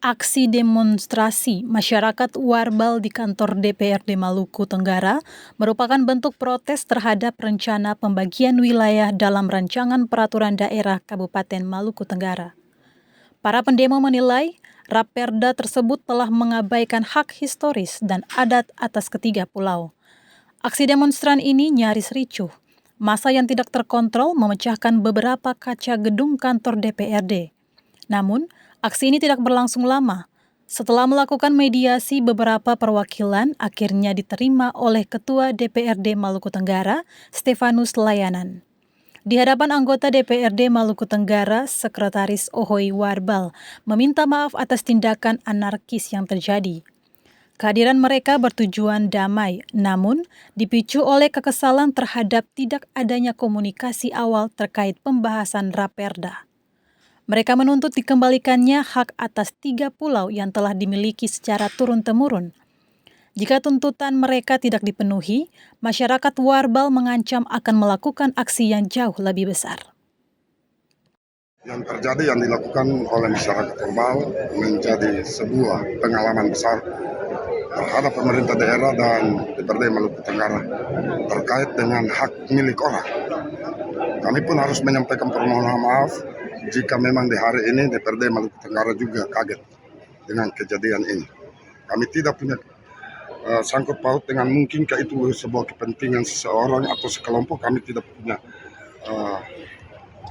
Aksi demonstrasi masyarakat Warbal di kantor DPRD Maluku Tenggara merupakan bentuk protes terhadap rencana pembagian wilayah dalam rancangan peraturan daerah Kabupaten Maluku Tenggara. Para pendemo menilai Raperda tersebut telah mengabaikan hak historis dan adat atas ketiga pulau. Aksi demonstran ini nyaris ricuh. Massa yang tidak terkontrol memecahkan beberapa kaca gedung kantor DPRD. Namun, aksi ini tidak berlangsung lama. Setelah melakukan mediasi, beberapa perwakilan akhirnya diterima oleh Ketua DPRD Maluku Tenggara, Stefanus Layanan. Di hadapan anggota DPRD Maluku Tenggara, Sekretaris Ohoy Warbal meminta maaf atas tindakan anarkis yang terjadi. Kehadiran mereka bertujuan damai, namun dipicu oleh kekesalan terhadap tidak adanya komunikasi awal terkait pembahasan Raperda. Mereka menuntut dikembalikannya hak atas 3 pulau yang telah dimiliki secara turun-temurun. Jika tuntutan mereka tidak dipenuhi, masyarakat Warbal mengancam akan melakukan aksi yang jauh lebih besar. Yang terjadi yang dilakukan oleh masyarakat Warbal menjadi sebuah pengalaman besar terhadap pemerintah daerah dan DPRD Maluku Tenggara terkait dengan hak milik orang. Kami pun harus menyampaikan permohonan maaf jika memang di hari ini DPRD Maluku Tenggara juga kaget dengan kejadian ini. Kami tidak punya sangkut paut dengan mungkinkah itu sebuah kepentingan seseorang atau sekelompok. Kami tidak punya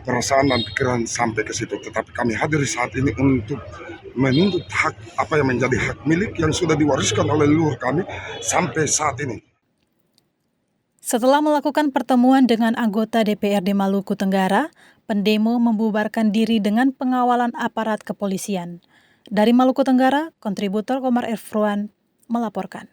perasaan dan pikiran sampai ke situ. Tetapi kami hadir saat ini untuk menuntut hak apa yang menjadi hak milik yang sudah diwariskan oleh leluhur kami sampai saat ini. Setelah melakukan pertemuan dengan anggota DPRD Maluku Tenggara, pendemo membubarkan diri dengan pengawalan aparat kepolisian. Dari Maluku Tenggara, kontributor Komar Irfwan melaporkan.